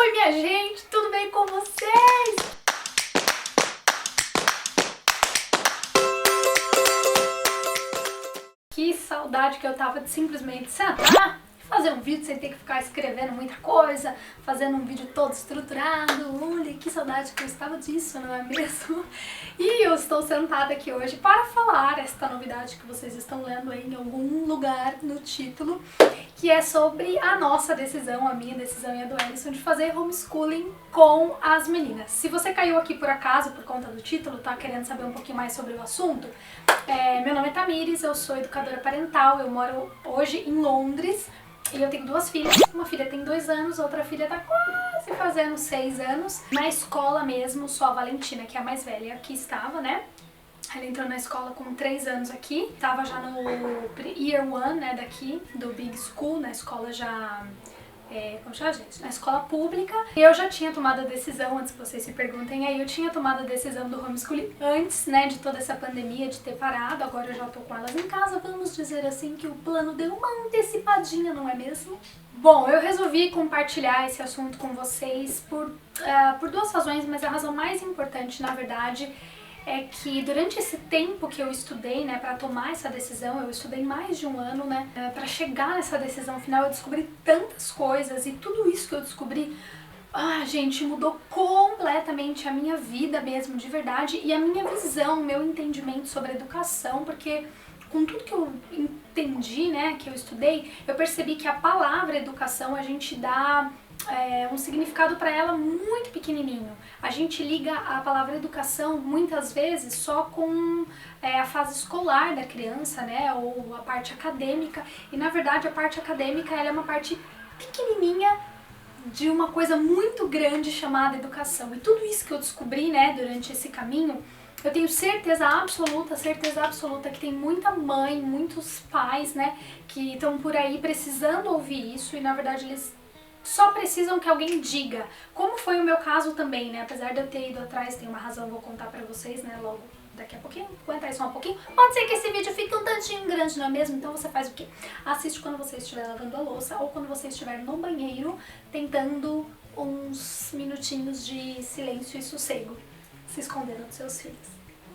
Oi, minha gente, tudo bem com vocês? Que saudade que eu tava de simplesmente sentar e fazer um vídeo sem ter que ficar escrevendo muita coisa, fazendo um vídeo todo estruturado. Olha, que saudade que eu estava disso, não é mesmo? E eu estou sentada aqui hoje para falar esta novidade que vocês estão lendo aí em algum lugar no título, que é sobre a nossa decisão, a minha decisão e a do Ellison, de fazer homeschooling com as meninas. Se você caiu aqui por acaso, por conta do título, tá querendo saber um pouquinho mais sobre o assunto, meu nome é Tamires, eu sou educadora parental, eu moro hoje em Londres e eu tenho duas filhas. Uma filha tem 2 anos, outra filha tá quase fazendo 6 anos. Na escola mesmo, só a Valentina, que é a mais velha, que estava, né? Ela entrou na escola com 3 anos aqui, tava já no Year 1, né, daqui, do Big School, na escola já... como chama, gente? Na escola pública. Eu já tinha tomado a decisão, antes que vocês se perguntem aí, eu tinha tomado a decisão do homeschooling antes, né, de toda essa pandemia, de ter parado. Agora eu já tô com elas em casa, vamos dizer assim que o plano deu uma antecipadinha, não é mesmo? Bom, eu resolvi compartilhar esse assunto com vocês por 2 razões, mas a razão mais importante, na verdade, é que durante esse tempo que eu estudei, né, pra tomar essa decisão, eu estudei mais de 1 ano, né, pra chegar nessa decisão final, eu descobri tantas coisas e tudo isso que eu descobri, gente, mudou completamente a minha vida mesmo, de verdade, e a minha visão, meu entendimento sobre educação, porque com tudo que eu entendi, né, que eu estudei, eu percebi que a palavra educação, a gente dá um significado para ela muito pequenininho. A gente liga a palavra educação muitas vezes só com a fase escolar da criança, né, ou a parte acadêmica, e na verdade a parte acadêmica ela é uma parte pequenininha de uma coisa muito grande chamada educação. E tudo isso que eu descobri, né, durante esse caminho, eu tenho certeza absoluta que tem muita mãe, muitos pais, né, que estão por aí precisando ouvir isso e na verdade eles só precisam que alguém diga, como foi o meu caso também, né, apesar de eu ter ido atrás, tem uma razão, vou contar pra vocês, né, logo daqui a pouquinho, aguenta aí só um pouquinho, pode ser que esse vídeo fique um tantinho grande, não é mesmo? Então você faz o quê? Assiste quando você estiver lavando a louça ou quando você estiver no banheiro, tentando uns minutinhos de silêncio e sossego, se escondendo dos seus filhos.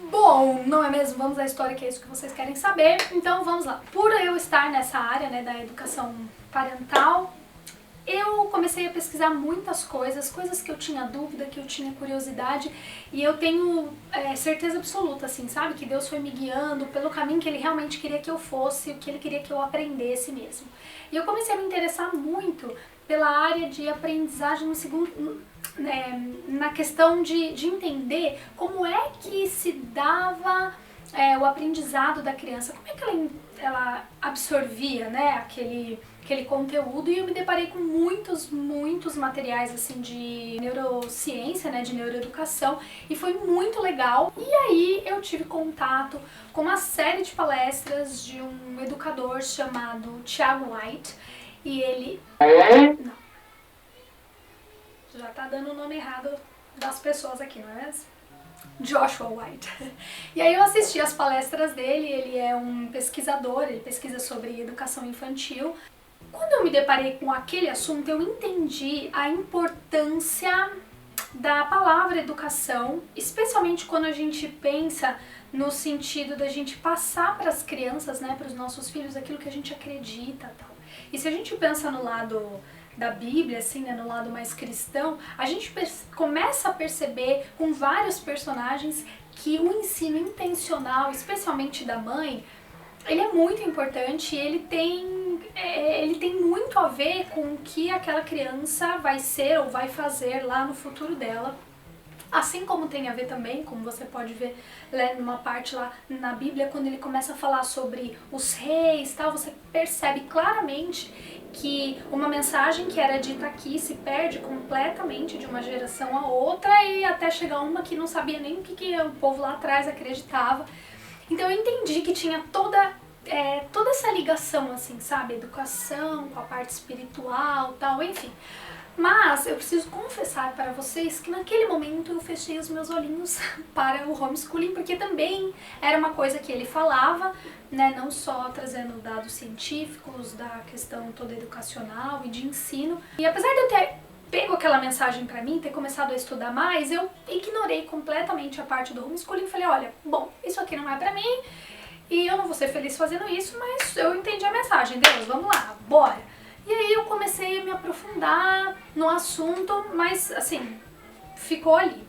Bom, não é mesmo? Vamos à história, que é isso que vocês querem saber, então vamos lá. Por eu estar nessa área, né, da educação parental, eu comecei a pesquisar muitas coisas que eu tinha dúvida, que eu tinha curiosidade, e eu tenho certeza absoluta, assim, sabe? Que Deus foi me guiando pelo caminho que Ele realmente queria que eu fosse, o que Ele queria que eu aprendesse mesmo. E eu comecei a me interessar muito pela área de aprendizagem no segundo, na questão de entender como é que se dava o aprendizado da criança, como é que ela absorvia, né, aquele conteúdo, e eu me deparei com muitos materiais assim de neurociência, né, de neuroeducação, e foi muito legal. E aí eu tive contato com uma série de palestras de um educador chamado Thiago White, e ele... Não. Já tá dando o nome errado das pessoas aqui, não é mesmo? Joshua White. E aí eu assisti as palestras dele, ele é um pesquisador, ele pesquisa sobre educação infantil. Quando eu me deparei com aquele assunto, eu entendi a importância da palavra educação, especialmente quando a gente pensa no sentido da gente passar para as crianças, né, para os nossos filhos, aquilo que a gente acredita, tal. E se a gente pensa no lado da Bíblia, assim, né, no lado mais cristão, a gente começa a perceber com vários personagens que o ensino intencional, especialmente da mãe, ele é muito importante, ele tem muito a ver com o que aquela criança vai ser ou vai fazer lá no futuro dela. Assim como tem a ver também, como você pode ver numa parte lá na Bíblia, quando ele começa a falar sobre os reis, tal, você percebe claramente que uma mensagem que era dita aqui se perde completamente de uma geração a outra e até chegar uma que não sabia nem o que o povo lá atrás acreditava. Então eu entendi que tinha toda essa ligação, assim, sabe? Educação com a parte espiritual, tal, enfim. Mas eu preciso confessar para vocês que naquele momento eu fechei os meus olhinhos para o homeschooling, porque também era uma coisa que ele falava, né, não só trazendo dados científicos da questão toda educacional e de ensino. E apesar de eu ter pego aquela mensagem pra mim, ter começado a estudar mais, eu ignorei completamente a parte do homeschooling e falei, olha, bom, isso aqui não é pra mim e eu não vou ser feliz fazendo isso, mas eu entendi a mensagem, Deus, vamos lá, bora. E aí eu comecei a me aprofundar no assunto, mas assim, ficou ali.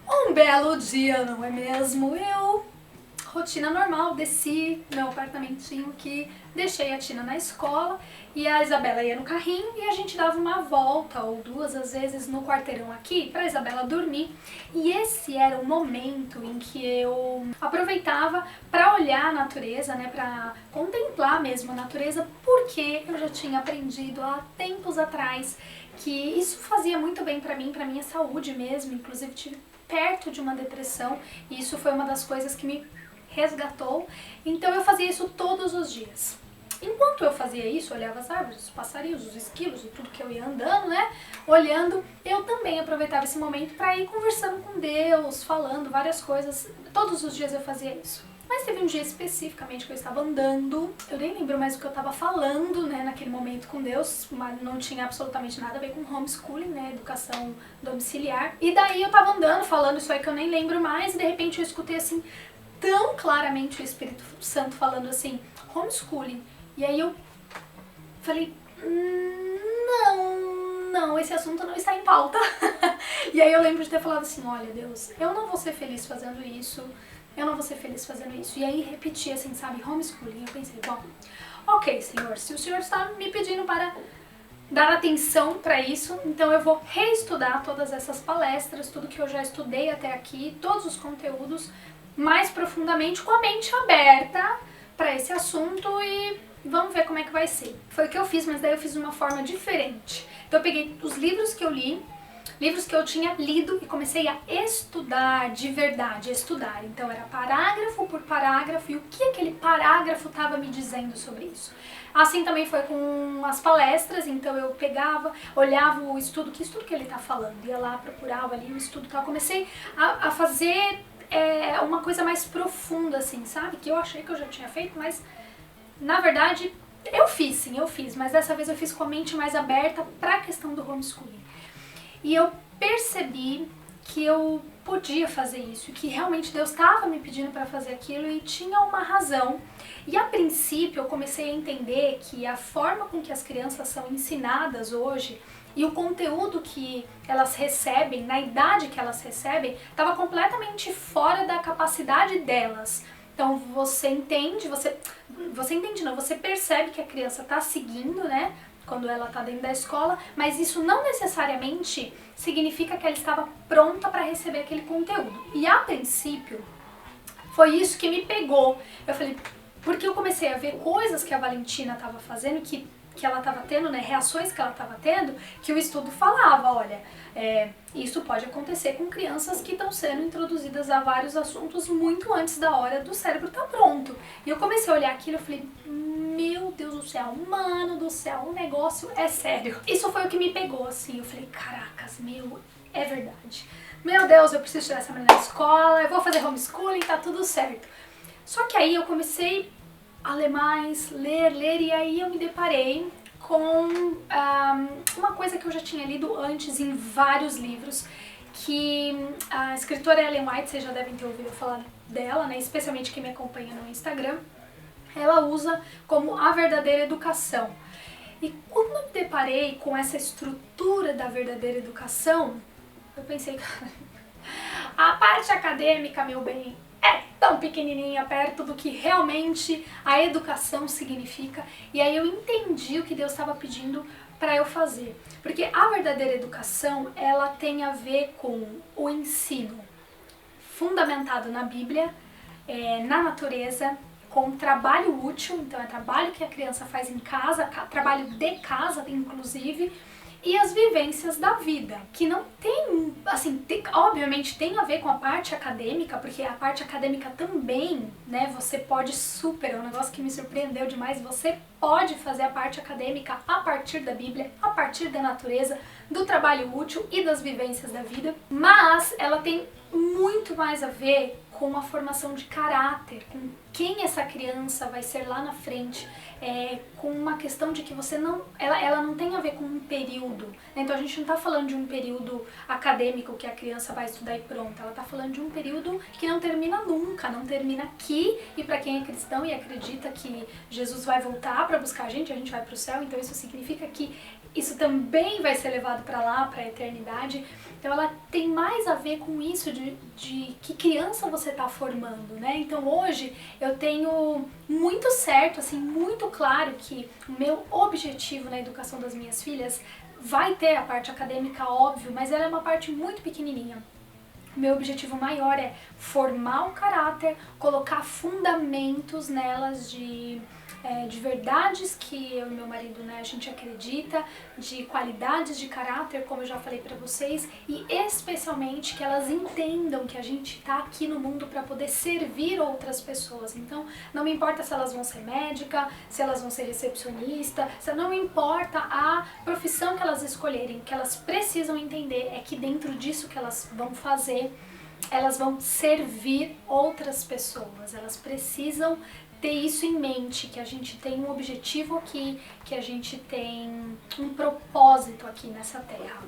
Um belo dia, não é mesmo? Rotina normal, desci meu apartamentinho aqui, deixei a Tina na escola e a Isabela ia no carrinho e a gente dava uma volta ou duas às vezes no quarteirão aqui pra Isabela dormir. E esse era o momento em que eu aproveitava pra olhar a natureza, né, pra contemplar mesmo a natureza, porque eu já tinha aprendido há tempos atrás que isso fazia muito bem pra mim, pra minha saúde mesmo, inclusive tive perto de uma depressão e isso foi uma das coisas que me resgatou, então eu fazia isso todos os dias. Enquanto eu fazia isso, olhava as árvores, os passarinhos, os esquilos e tudo que eu ia andando, né, olhando, eu também aproveitava esse momento para ir conversando com Deus, falando várias coisas, todos os dias eu fazia isso. Mas teve um dia especificamente que eu estava andando, eu nem lembro mais o que eu estava falando, né, naquele momento com Deus, mas não tinha absolutamente nada a ver com homeschooling, né, educação domiciliar. E daí eu estava andando, falando isso aí que eu nem lembro mais, e de repente eu escutei assim, tão claramente o Espírito Santo falando assim, homeschooling. E aí eu falei, não, esse assunto não está em pauta. E aí eu lembro de ter falado assim, olha Deus, eu não vou ser feliz fazendo isso, eu não vou ser feliz fazendo isso. E aí repeti assim, sabe, homeschooling. Eu pensei, bom, ok Senhor, se o Senhor está me pedindo para dar atenção para isso, então eu vou reestudar todas essas palestras, tudo que eu já estudei até aqui, todos os conteúdos, mais profundamente, com a mente aberta para esse assunto e vamos ver como é que vai ser. Foi o que eu fiz, mas daí eu fiz de uma forma diferente. Então eu peguei os livros que eu li, livros que eu tinha lido e comecei a estudar de verdade, estudar. Então era parágrafo por parágrafo e o que aquele parágrafo estava me dizendo sobre isso. Assim também foi com as palestras, então eu pegava, olhava o estudo, que estudo que ele está falando, ia lá, procurava ali o estudo, então eu comecei a fazer uma coisa mais profunda, assim, sabe? Que eu achei que eu já tinha feito, mas na verdade eu fiz, sim, eu fiz, mas dessa vez eu fiz com a mente mais aberta para a questão do homeschooling. E eu percebi que eu podia fazer isso, que realmente Deus estava me pedindo para fazer aquilo e tinha uma razão. E a princípio eu comecei a entender que a forma com que as crianças são ensinadas hoje e o conteúdo que elas recebem, na idade que elas recebem, estava completamente fora da capacidade delas. Então você entende, você percebe que a criança está seguindo, né, quando ela está dentro da escola, mas isso não necessariamente significa que ela estava pronta para receber aquele conteúdo. E a princípio, foi isso que me pegou. Eu falei, porque eu comecei a ver coisas que a Valentina estava fazendo, que ela estava tendo, né, reações que ela estava tendo, que o estudo falava, olha, isso pode acontecer com crianças que estão sendo introduzidas a vários assuntos muito antes da hora do cérebro estar pronto. E eu comecei a olhar aquilo e falei, meu Deus do céu, mano do céu, o negócio é sério. Isso foi o que me pegou, assim, eu falei, caracas, é verdade. Meu Deus, eu preciso tirar essa menina da escola, eu vou fazer homeschooling, tá tudo certo. Só que aí eu comecei a ler mais, ler, e aí eu me deparei com uma coisa que eu já tinha lido antes em vários livros, que a escritora Ellen White, vocês já devem ter ouvido falar dela, né, especialmente quem me acompanha no Instagram, ela usa como a verdadeira educação. E quando eu me deparei com essa estrutura da verdadeira educação, eu pensei, a parte acadêmica, meu bem, é tão pequenininha perto do que realmente a educação significa. E aí eu entendi o que Deus estava pedindo para eu fazer. Porque a verdadeira educação, ela tem a ver com o ensino fundamentado na Bíblia, na natureza, com trabalho útil, então é trabalho que a criança faz em casa, trabalho de casa, inclusive, e as vivências da vida, que não tem, assim, obviamente tem a ver com a parte acadêmica, porque a parte acadêmica também né? Você pode super, é um negócio que me surpreendeu demais, você pode fazer a parte acadêmica a partir da Bíblia, a partir da natureza, do trabalho útil e das vivências da vida, mas ela tem muito mais a ver com a formação de caráter, com quem essa criança vai ser lá na frente, com uma questão de que você não, ela não tem a ver com um período, né? Então a gente não está falando de um período acadêmico que a criança vai estudar e pronto, ela está falando de um período que não termina nunca, não termina aqui, e para quem é cristão e acredita que Jesus vai voltar para buscar a gente vai para o céu, então isso significa que isso também vai ser levado para lá, para a eternidade. Então ela tem mais a ver com isso de que criança você está formando, né? Então hoje eu tenho muito certo, assim, muito claro que o meu objetivo na educação das minhas filhas vai ter a parte acadêmica, óbvio, mas ela é uma parte muito pequenininha. Meu objetivo maior é formar o caráter, colocar fundamentos nelas de verdades que eu e meu marido, né, a gente acredita, de qualidades de caráter, como eu já falei pra vocês, e especialmente que elas entendam que a gente tá aqui no mundo para poder servir outras pessoas. Então, não me importa se elas vão ser médica, se elas vão ser recepcionista, não me importa a profissão que elas escolherem, o que elas precisam entender é que dentro disso que elas vão fazer, elas vão servir outras pessoas, elas precisam ter isso em mente, que a gente tem um objetivo aqui, que a gente tem um propósito aqui nessa terra.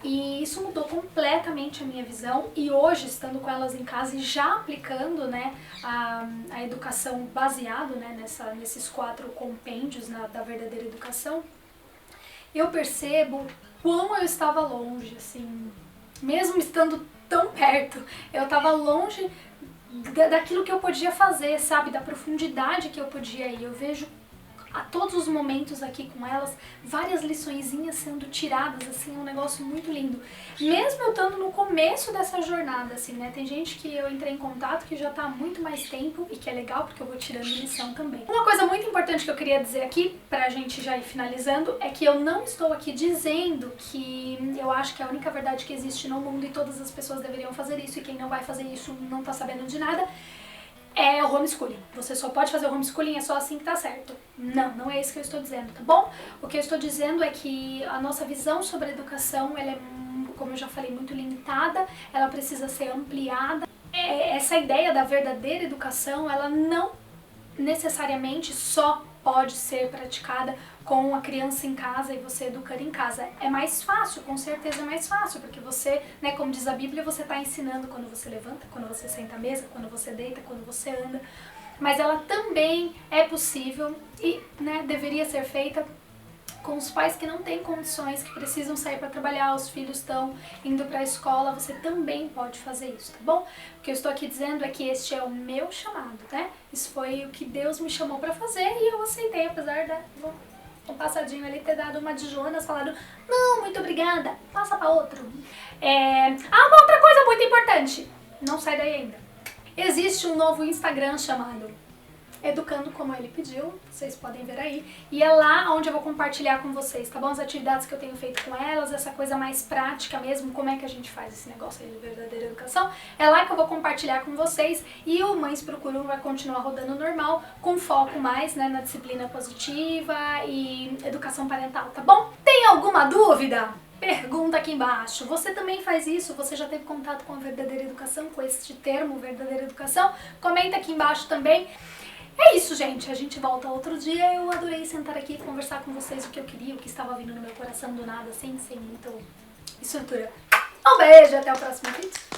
E isso mudou completamente a minha visão, e hoje, estando com elas em casa e já aplicando, né, a educação baseado, né, nesses 4 compêndios da verdadeira educação, eu percebo quão eu estava longe, assim, mesmo estando tão perto, eu estava longe daquilo que eu podia fazer, sabe? Da profundidade que eu podia ir. Eu vejo a todos os momentos aqui com elas, várias liçõezinhas sendo tiradas, assim, é um negócio muito lindo. Mesmo eu estando no começo dessa jornada, assim, né? Tem gente que eu entrei em contato que já tá há muito mais tempo e que é legal porque eu vou tirando lição também. Uma coisa muito importante que eu queria dizer aqui, pra gente já ir finalizando, é que eu não estou aqui dizendo que eu acho que é a única verdade que existe no mundo e todas as pessoas deveriam fazer isso e quem não vai fazer isso não tá sabendo de nada. É o homeschooling. Você só pode fazer o homeschooling, é só assim que tá certo. Não, não é isso que eu estou dizendo, tá bom? O que eu estou dizendo é que a nossa visão sobre a educação, ela é, como eu já falei, muito limitada, ela precisa ser ampliada. Essa ideia da verdadeira educação, ela não necessariamente só pode ser praticada com a criança em casa e você educando em casa. É mais fácil, com certeza é mais fácil, porque você, né, como diz a Bíblia, você está ensinando quando você levanta, quando você senta à mesa, quando você deita, quando você anda. Mas ela também é possível e, né, deveria ser feita com os pais que não têm condições, que precisam sair para trabalhar, os filhos estão indo para a escola, você também pode fazer isso, tá bom? O que eu estou aqui dizendo é que este é o meu chamado, né? Isso foi o que Deus me chamou para fazer e eu aceitei, apesar da um passadinho ali ter dado uma de Jonas, falado, não, muito obrigada, passa para outro. Uma outra coisa muito importante, não sai daí ainda. Existe um novo Instagram chamado Educando Como Ele Pediu, vocês podem ver aí, e é lá onde eu vou compartilhar com vocês, tá bom? As atividades que eu tenho feito com elas, essa coisa mais prática mesmo, como é que a gente faz esse negócio aí de verdadeira educação, é lá que eu vou compartilhar com vocês, e o Mães Procuram vai continuar rodando normal, com foco mais, né, na disciplina positiva e educação parental, tá bom? Tem alguma dúvida? Pergunta aqui embaixo. Você também faz isso? Você já teve contato com a verdadeira educação, com este termo, verdadeira educação? Comenta aqui embaixo também. É isso, gente. A gente volta outro dia. Eu adorei sentar aqui e conversar com vocês o que eu queria, o que estava vindo no meu coração do nada, assim, sem muita estrutura. Um beijo, até o próximo vídeo.